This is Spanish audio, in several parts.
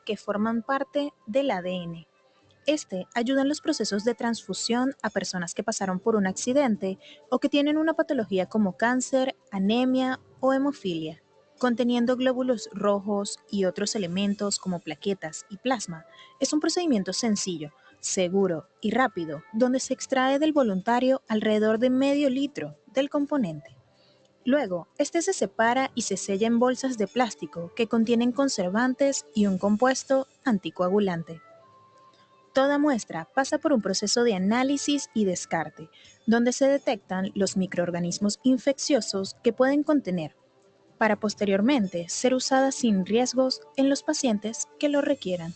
que forman parte del ADN. Este ayuda en los procesos de transfusión a personas que pasaron por un accidente o que tienen una patología como cáncer, anemia o hemofilia. Conteniendo glóbulos rojos y otros elementos como plaquetas y plasma, es un procedimiento sencillo, seguro y rápido, donde se extrae del voluntario alrededor de medio litro del componente. Luego, este se separa y se sella en bolsas de plástico que contienen conservantes y un compuesto anticoagulante. Toda muestra pasa por un proceso de análisis y descarte, donde se detectan los microorganismos infecciosos que pueden contener, para posteriormente ser usada sin riesgos en los pacientes que lo requieran.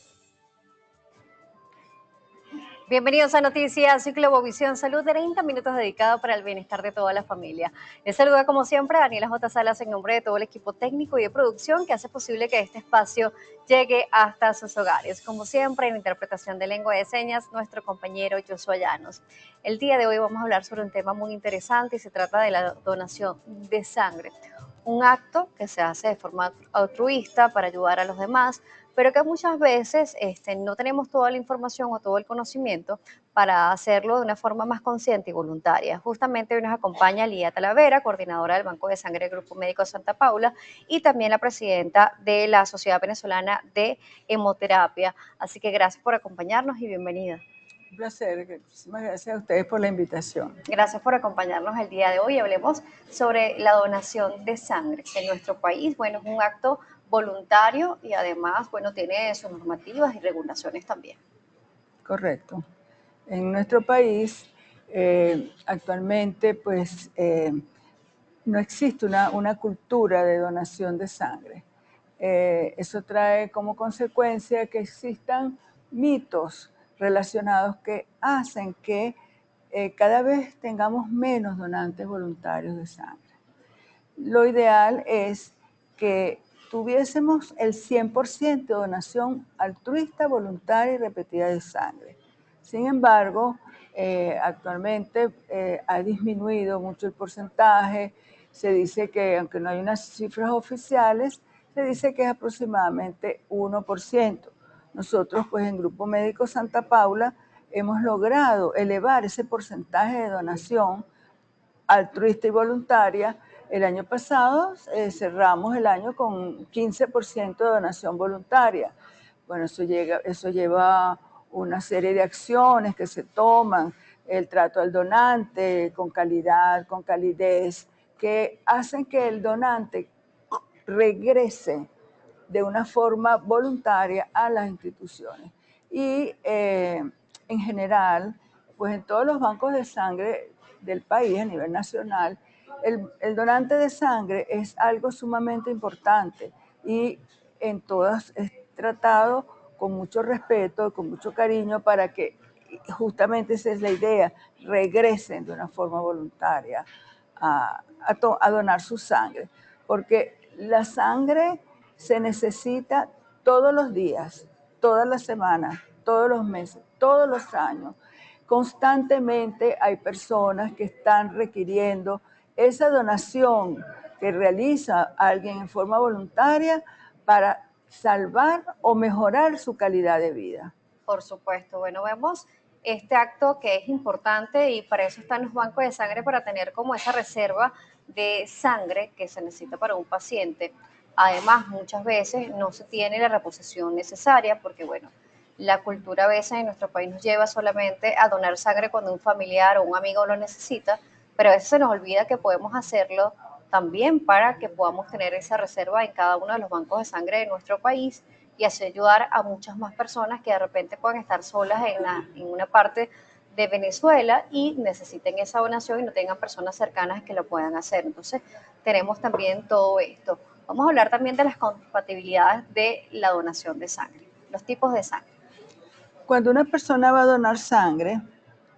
Bienvenidos a Noticias y Globovisión Salud, 30 minutos dedicados para el bienestar de toda la familia. Les saluda como siempre a Daniela J. Salas en nombre de todo el equipo técnico y de producción que hace posible que este espacio llegue hasta sus hogares. Como siempre, en interpretación de lengua de señas, nuestro compañero Joshua Llanos. El día de hoy vamos a hablar sobre un tema muy interesante y se trata de la donación de sangre. Un acto que se hace de forma altruista para ayudar a los demás, pero que muchas veces no tenemos toda la información o todo el conocimiento para hacerlo de una forma más consciente y voluntaria. Justamente hoy nos acompaña Lía Talavera, coordinadora del Banco de Sangre del Grupo Médico Santa Paula, y también la presidenta de la Sociedad Venezolana de Hemoterapia. Así que gracias por acompañarnos y bienvenida. Un placer, muchísimas gracias a ustedes por la invitación. Gracias por acompañarnos el día de hoy. Hablemos sobre la donación de sangre en nuestro país. Bueno, es un acto voluntario y además, bueno, tiene sus normativas y regulaciones también. Correcto. En nuestro país actualmente pues no existe una cultura de donación de sangre. Eso trae como consecuencia que existan mitos relacionados que hacen que cada vez tengamos menos donantes voluntarios de sangre. Lo ideal es que tuviésemos el 100% de donación altruista, voluntaria y repetida de sangre. Sin embargo, actualmente ha disminuido mucho el porcentaje. Se dice que, aunque no hay unas cifras oficiales, se dice que es aproximadamente 1%. Nosotros, pues en Grupo Médico Santa Paula, hemos logrado elevar ese porcentaje de donación altruista y voluntaria. El año pasado cerramos el año con 15% de donación voluntaria. Bueno, eso lleva una serie de acciones que se toman, el trato al donante con calidad, con calidez, que hacen que el donante regrese de una forma voluntaria a las instituciones. Y en general, pues en todos los bancos de sangre del país a nivel nacional, el donante de sangre es algo sumamente importante y en todas es tratado con mucho respeto, con mucho cariño para que justamente esa es la idea, regresen de una forma voluntaria a donar su sangre, porque la sangre se necesita todos los días, todas las semanas, todos los meses, todos los años. Constantemente hay personas que están requiriendo esa donación que realiza alguien en forma voluntaria para salvar o mejorar su calidad de vida. Por supuesto, bueno, vemos este acto que es importante y para eso están los bancos de sangre, para tener como esa reserva de sangre que se necesita para un paciente. Además, muchas veces no se tiene la reposición necesaria porque, bueno, la cultura a veces en nuestro país nos lleva solamente a donar sangre cuando un familiar o un amigo lo necesita, pero a veces se nos olvida que podemos hacerlo también para que podamos tener esa reserva en cada uno de los bancos de sangre de nuestro país y así ayudar a muchas más personas que de repente pueden estar solas en una parte de Venezuela y necesiten esa donación y no tengan personas cercanas que lo puedan hacer. Entonces, tenemos también todo esto. Vamos a hablar también de las compatibilidades de la donación de sangre, los tipos de sangre. Cuando una persona va a donar sangre,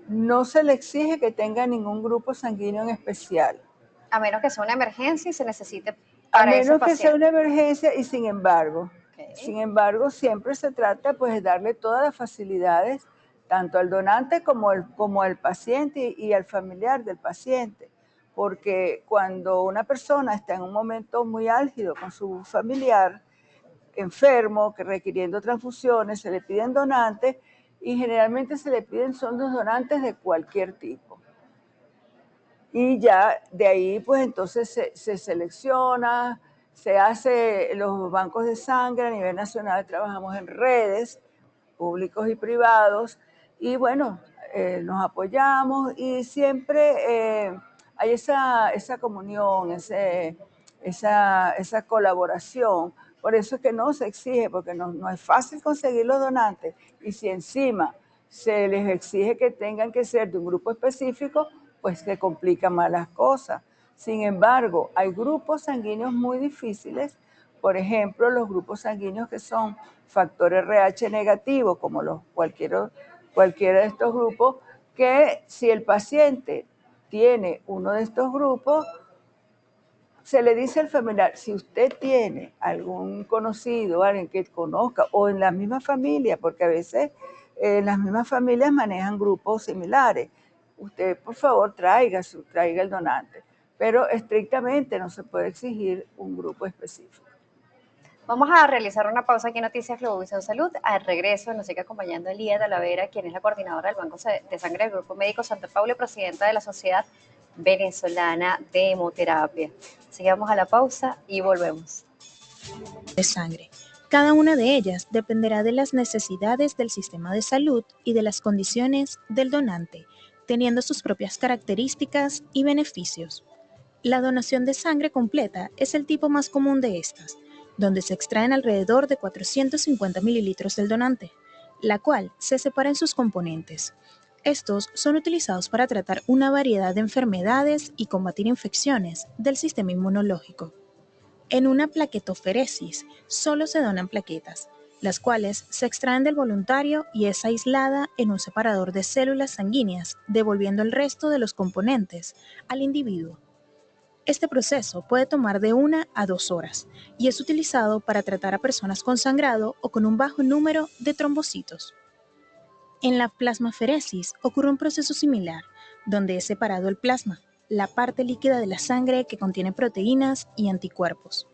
no se le exige que tenga ningún grupo sanguíneo en especial. A menos que sea una emergencia y se necesite A para ese menos que sea paciente. una emergencia y sin embargo, Okay. siempre se trata pues de darle todas las facilidades tanto al donante como al paciente y al familiar del paciente. Porque cuando una persona está en un momento muy álgido con su familiar, enfermo, que requiriendo transfusiones, se le piden donantes y generalmente se le piden son los donantes de cualquier tipo. Y ya de ahí pues entonces se selecciona, se hace los bancos de sangre a nivel nacional, trabajamos en redes públicos y privados y bueno, nos apoyamos y siempre hay esa comunión, esa colaboración. Por eso es que no se exige, porque no es fácil conseguir los donantes y si encima se les exige que tengan que ser de un grupo específico, pues se complican más las cosas. Sin embargo, hay grupos sanguíneos muy difíciles, por ejemplo, los grupos sanguíneos que son factor RH negativo, como cualquiera de estos grupos, que si el paciente tiene uno de estos grupos, se le dice al familiar, si usted tiene algún conocido, alguien que conozca, o en la misma familia, porque a veces en las mismas familias manejan grupos similares, usted por favor traiga el donante, pero estrictamente no se puede exigir un grupo específico. Vamos a realizar una pausa aquí en Noticias Globovisión Salud. Al regreso nos sigue acompañando Elía Talavera, quien es la coordinadora del Banco de Sangre del Grupo Médico Santa Paula y presidenta de la Sociedad Venezolana de Hemoterapia. Así que vamos a la pausa y volvemos. De sangre. Cada una de ellas dependerá de las necesidades del sistema de salud y de las condiciones del donante, teniendo sus propias características y beneficios. La donación de sangre completa es el tipo más común de estas, donde se extraen alrededor de 450 mililitros del donante, la cual se separa en sus componentes. Estos son utilizados para tratar una variedad de enfermedades y combatir infecciones del sistema inmunológico. En una plaquetoféresis solo se donan plaquetas, las cuales se extraen del voluntario y es aislada en un separador de células sanguíneas, devolviendo el resto de los componentes al individuo. Este proceso puede tomar de 1 a 2 horas y es utilizado para tratar a personas con sangrado o con un bajo número de trombocitos. En la plasmaferesis ocurre un proceso similar, donde es separado el plasma, la parte líquida de la sangre que contiene proteínas y anticuerpos.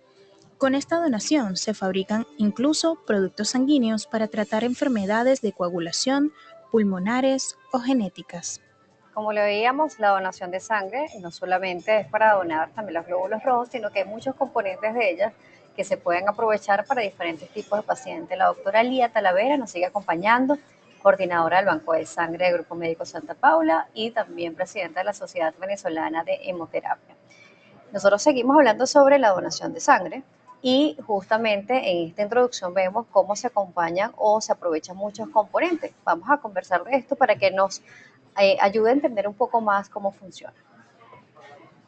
Con esta donación se fabrican incluso productos sanguíneos para tratar enfermedades de coagulación, pulmonares o genéticas. Como lo veíamos, la donación de sangre no solamente es para donar también los glóbulos rojos, sino que hay muchos componentes de ellas que se pueden aprovechar para diferentes tipos de pacientes. La doctora Lía Talavera nos sigue acompañando, coordinadora del Banco de Sangre del Grupo Médico Santa Paula y también presidenta de la Sociedad Venezolana de Hemoterapia. Nosotros seguimos hablando sobre la donación de sangre y justamente en esta introducción vemos cómo se acompañan o se aprovechan muchos componentes. Vamos a conversar de esto para que nos ayude a entender un poco más cómo funciona.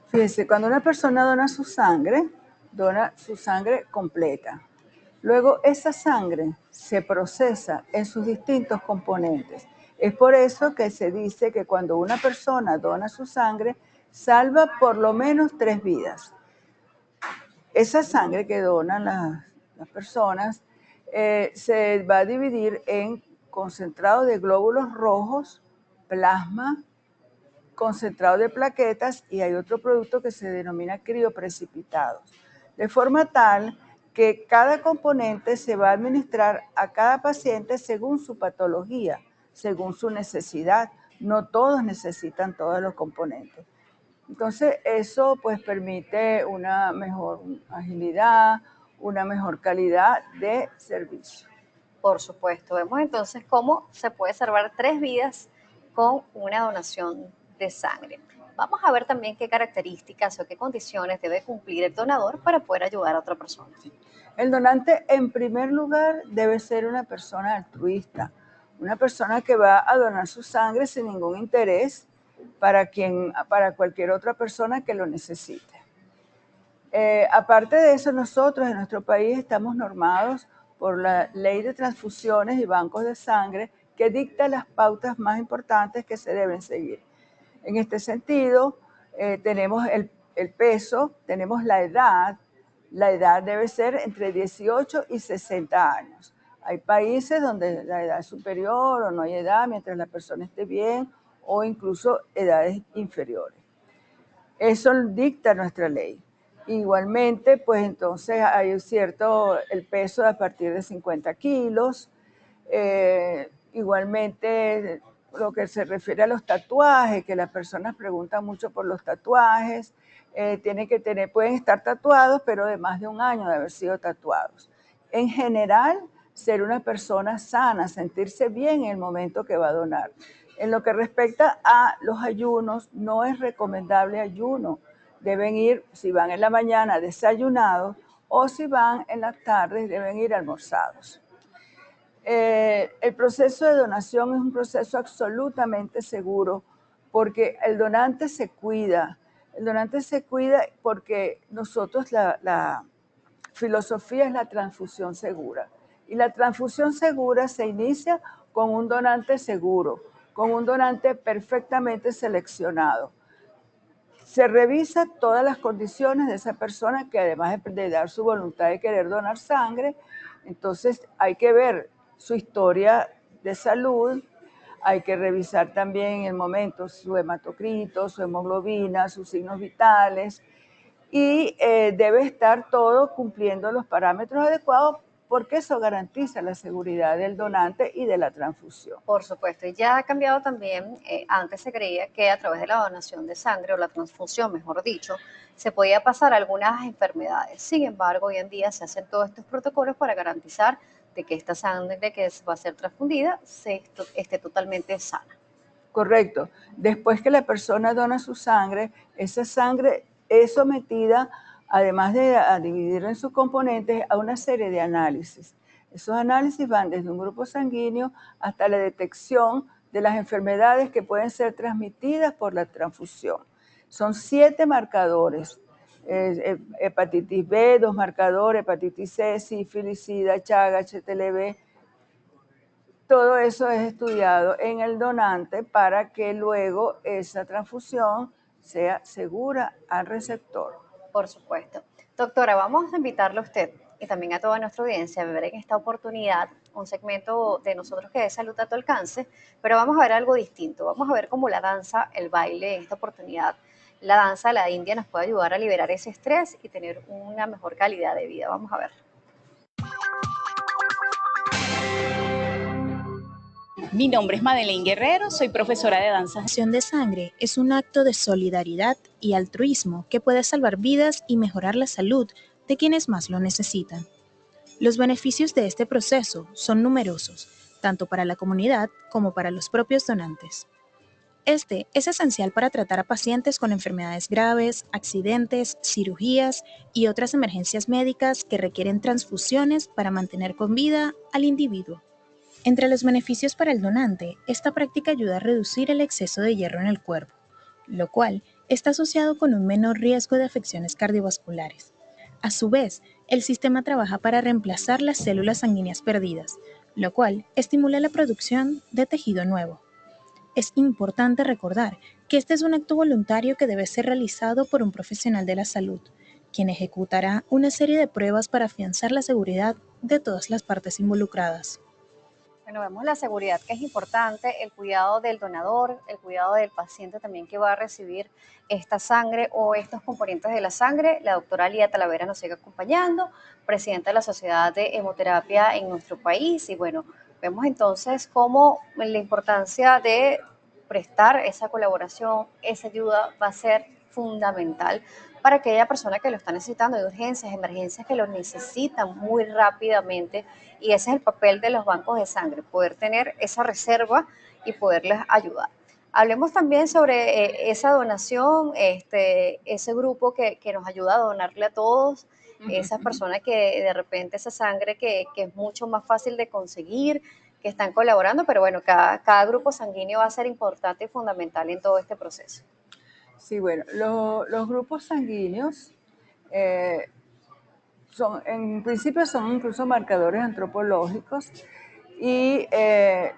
Fíjense, cuando una persona dona su sangre completa. Luego esa sangre se procesa en sus distintos componentes. Es por eso que se dice que cuando una persona dona su sangre, salva por lo menos 3 vidas. Esa sangre que donan las personas se va a dividir en concentrado de glóbulos rojos, plasma, concentrado de plaquetas y hay otro producto que se denomina crioprecipitados. De forma tal que cada componente se va a administrar a cada paciente según su patología, según su necesidad. No todos necesitan todos los componentes. Entonces, eso pues permite una mejor agilidad, una mejor calidad de servicio. Por supuesto, vemos entonces cómo se puede salvar 3 vidas con una donación de sangre. Vamos a ver también qué características o qué condiciones debe cumplir el donador para poder ayudar a otra persona. El donante, en primer lugar, debe ser una persona altruista, una persona que va a donar su sangre sin ningún interés para cualquier otra persona que lo necesite. Aparte de eso, nosotros en nuestro país estamos normados por la Ley de Transfusiones y Bancos de Sangre que dicta las pautas más importantes que se deben seguir. En este sentido, tenemos el peso, tenemos la edad debe ser entre 18 y 60 años. Hay países donde la edad es superior o no hay edad mientras la persona esté bien o incluso edades inferiores. Eso dicta nuestra ley. Igualmente, pues entonces hay el peso a partir de 50 kilos. Igualmente, lo que se refiere a los tatuajes, que las personas preguntan mucho por los tatuajes, pueden estar tatuados, pero de más de un año de haber sido tatuados. En general, ser una persona sana, sentirse bien en el momento que va a donar. En lo que respecta a los ayunos, no es recomendable ayuno. Deben ir, si van en la mañana, desayunados, o si van en las tardes, deben ir almorzados. El proceso de donación es un proceso absolutamente seguro porque el donante se cuida. El donante se cuida porque nosotros la filosofía es la transfusión segura. Y la transfusión segura se inicia con un donante seguro, con un donante perfectamente seleccionado. Se revisa todas las condiciones de esa persona que además de dar su voluntad de querer donar sangre, entonces hay que ver su historia de salud, hay que revisar también en el momento su hematocrito, su hemoglobina, sus signos vitales y debe estar todo cumpliendo los parámetros adecuados porque eso garantiza la seguridad del donante y de la transfusión. Por supuesto, y ya ha cambiado también. Antes se creía que a través de la donación de sangre o la transfusión, mejor dicho, se podía pasar algunas enfermedades. Sin embargo, hoy en día se hacen todos estos protocolos para garantizar de que esta sangre que va a ser transfundida esté totalmente sana. Correcto. Después que la persona dona su sangre, esa sangre es sometida, además de a dividir en sus componentes, a una serie de análisis. Esos análisis van desde un grupo sanguíneo hasta la detección de las enfermedades que pueden ser transmitidas por la transfusión. Son 7 marcadores. Hepatitis B, 2 marcadores, hepatitis C, sífilis, SIDA, Chaga, HTLV. Todo eso es estudiado en el donante para que luego esa transfusión sea segura al receptor. Por supuesto. Doctora, vamos a invitarle a usted y también a toda nuestra audiencia a ver en esta oportunidad un segmento de nosotros que es Salud a tu alcance, pero vamos a ver algo distinto. Vamos a ver cómo la danza, el baile, en esta oportunidad, la danza, la India, nos puede ayudar a liberar ese estrés y tener una mejor calidad de vida. Vamos a ver. Mi nombre es Madeleine Guerrero, soy profesora de danza. La donación de sangre es un acto de solidaridad y altruismo que puede salvar vidas y mejorar la salud de quienes más lo necesitan. Los beneficios de este proceso son numerosos, tanto para la comunidad como para los propios donantes. Este es esencial para tratar a pacientes con enfermedades graves, accidentes, cirugías y otras emergencias médicas que requieren transfusiones para mantener con vida al individuo. Entre los beneficios para el donante, esta práctica ayuda a reducir el exceso de hierro en el cuerpo, lo cual está asociado con un menor riesgo de afecciones cardiovasculares. A su vez, el sistema trabaja para reemplazar las células sanguíneas perdidas, lo cual estimula la producción de tejido nuevo. Es importante recordar que este es un acto voluntario que debe ser realizado por un profesional de la salud, quien ejecutará una serie de pruebas para afianzar la seguridad de todas las partes involucradas. Bueno, vemos la seguridad que es importante, el cuidado del donador, el cuidado del paciente también que va a recibir esta sangre o estos componentes de la sangre. La doctora Lía Talavera nos sigue acompañando, presidenta de la Sociedad de Hemoterapia en nuestro país. Y bueno, vemos entonces cómo la importancia de prestar esa colaboración, esa ayuda va a ser fundamental para aquella persona que lo está necesitando, de urgencias, emergencias que lo necesitan muy rápidamente, y ese es el papel de los bancos de sangre, poder tener esa reserva y poderles ayudar. Hablemos también sobre esa donación, ese grupo que nos ayuda a donarle a todos, esas personas que de repente esa sangre que es mucho más fácil de conseguir, que están colaborando, pero bueno, cada grupo sanguíneo va a ser importante y fundamental en todo este proceso. Sí, bueno, los grupos sanguíneos en principio son incluso marcadores antropológicos y en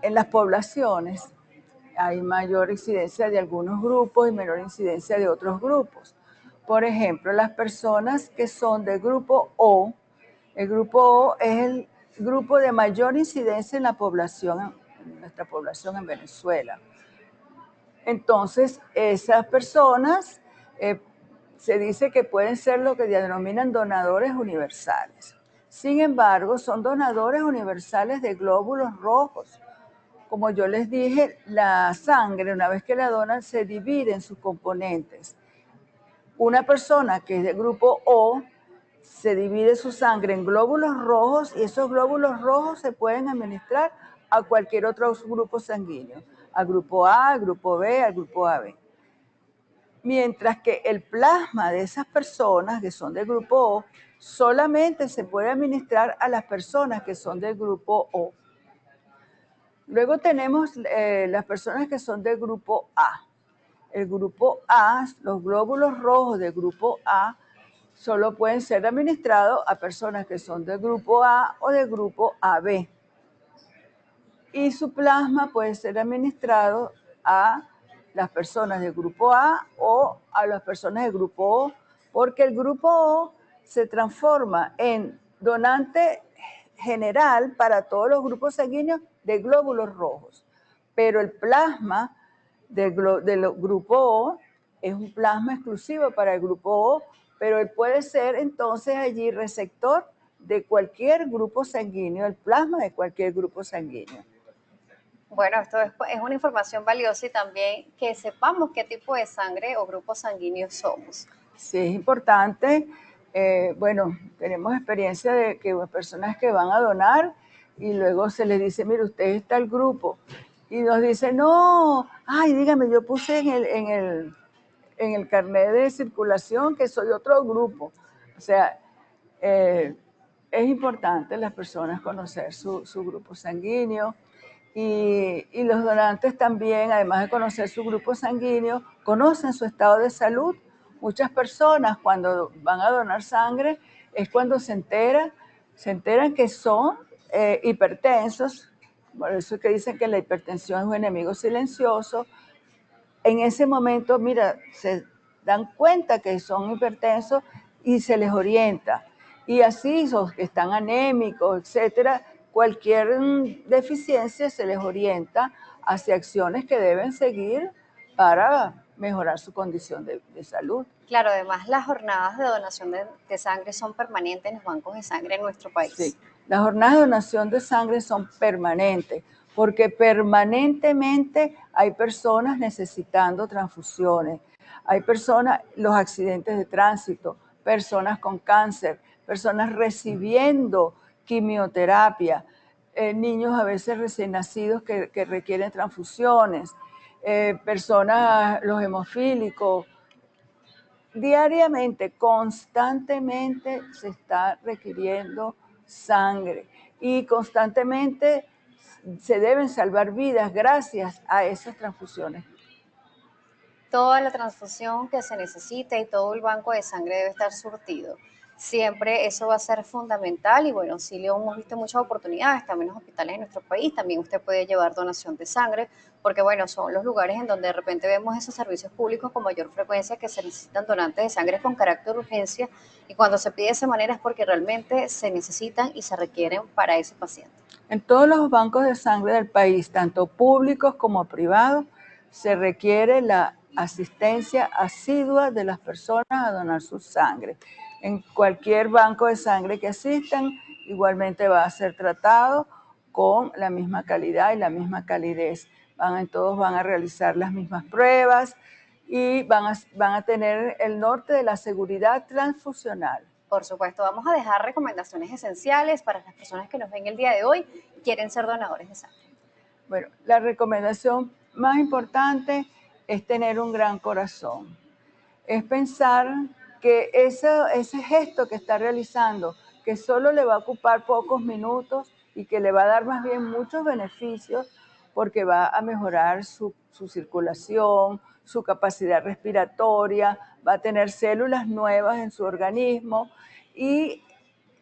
las poblaciones hay mayor incidencia de algunos grupos y menor incidencia de otros grupos. Por ejemplo, las personas que son del grupo O, el grupo O es el grupo de mayor incidencia en la población, en nuestra población en Venezuela. Entonces, esas personas se dice que pueden ser lo que denominan donadores universales. Sin embargo, son donadores universales de glóbulos rojos. Como yo les dije, la sangre, una vez que la donan, se divide en sus componentes. Una persona que es de grupo O se divide su sangre en glóbulos rojos y esos glóbulos rojos se pueden administrar a cualquier otro grupo sanguíneo, al grupo A, al grupo B, al grupo AB. Mientras que el plasma de esas personas que son del grupo O solamente se puede administrar a las personas que son del grupo O. Luego tenemos las personas que son del grupo A. El grupo A, los glóbulos rojos del grupo A, solo pueden ser administrados a personas que son del grupo A o del grupo AB. Y su plasma puede ser administrado a las personas del grupo A o a las personas del grupo O, porque el grupo O se transforma en donante general para todos los grupos sanguíneos de glóbulos rojos. Pero el plasma del grupo O es un plasma exclusivo para el grupo O, pero él puede ser entonces allí receptor de cualquier grupo sanguíneo, el plasma de cualquier grupo sanguíneo. Bueno, esto es una información valiosa y también que sepamos qué tipo de sangre o grupo sanguíneo somos. Sí, es importante. Bueno, tenemos experiencia de que personas que van a donar y luego se les dice, mire, usted está al grupo. Y nos dice, no, ay, dígame, yo puse en el carnet de circulación que soy otro grupo. O sea, es importante las personas conocer su grupo sanguíneo. Y los donantes también, además de conocer su grupo sanguíneo, conocen su estado de salud. Muchas personas cuando van a donar sangre es cuando se enteran que son hipertensos, por eso que dicen que la hipertensión es un enemigo silencioso. En ese momento, mira, se dan cuenta que son hipertensos y se les orienta. Y así, los que están anémicos, etcétera, cualquier deficiencia se les orienta hacia acciones que deben seguir para mejorar su condición de salud. Claro, además las jornadas de donación de sangre son permanentes en los bancos de sangre en nuestro país. Sí, las jornadas de donación de sangre son permanentes, porque permanentemente hay personas necesitando transfusiones. Hay personas, los accidentes de tránsito, personas con cáncer, personas recibiendo quimioterapia, niños a veces recién nacidos que requieren transfusiones, personas, los hemofílicos. Diariamente, constantemente se está requiriendo sangre y constantemente se deben salvar vidas gracias a esas transfusiones. Toda la transfusión que se necesite y todo el banco de sangre debe estar surtido. Siempre eso va a ser fundamental y bueno, sí le hemos visto muchas oportunidades también en los hospitales de nuestro país, también usted puede llevar donación de sangre, porque bueno, son los lugares en donde de repente vemos esos servicios públicos con mayor frecuencia que se necesitan donantes de sangre con carácter de urgencia y cuando se pide de esa manera es porque realmente se necesitan y se requieren para ese paciente. En todos los bancos de sangre del país, tanto públicos como privados, se requiere la asistencia asidua de las personas a donar su sangre. En cualquier banco de sangre que asistan, igualmente va a ser tratado con la misma calidad y la misma calidez. Todos van a realizar las mismas pruebas y van a tener el norte de la seguridad transfusional. Por supuesto, vamos a dejar recomendaciones esenciales para las personas que nos ven el día de hoy y quieren ser donadores de sangre. Bueno, la recomendación más importante es tener un gran corazón. Es pensar que ese gesto que está realizando, que solo le va a ocupar pocos minutos y que le va a dar más bien muchos beneficios porque va a mejorar su circulación, su capacidad respiratoria, va a tener células nuevas en su organismo y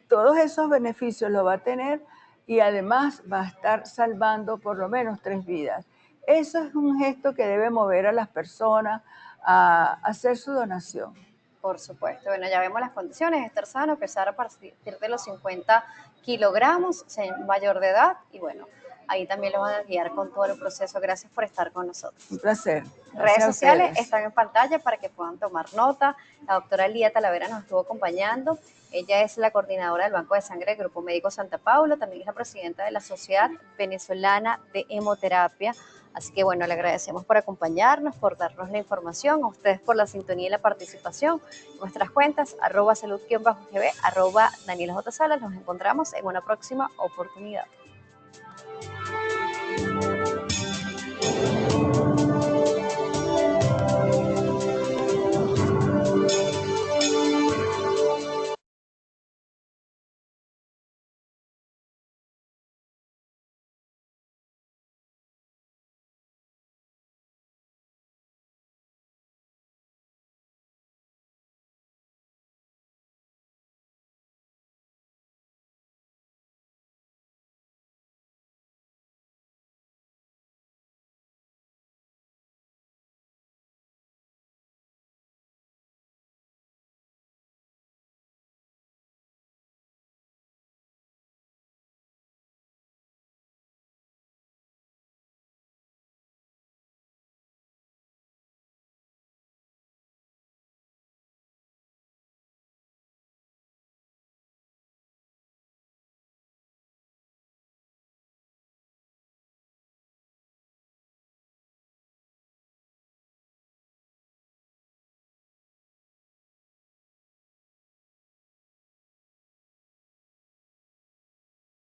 todos esos beneficios los va a tener y además va a estar salvando por lo menos 3 vidas. Eso es un gesto que debe mover a las personas a hacer su donación. Por supuesto, bueno, ya vemos las condiciones, estar sano, pesar a partir de los 50 kilogramos, ser mayor de edad y bueno, ahí también los van a guiar con todo el proceso. Gracias por estar con nosotros. Un placer. Redes Gracias a sociales ustedes. están en pantalla para que puedan tomar nota. La doctora Lía Talavera nos estuvo acompañando. Ella es la coordinadora del Banco de Sangre del Grupo Médico Santa Paula, también es la presidenta de la Sociedad Venezolana de Hemoterapia. Así que bueno, le agradecemos por acompañarnos, por darnos la información, a ustedes por la sintonía y la participación. Nuestras cuentas, @salud_gb, @Daniela J. Salas. Nos encontramos en una próxima oportunidad.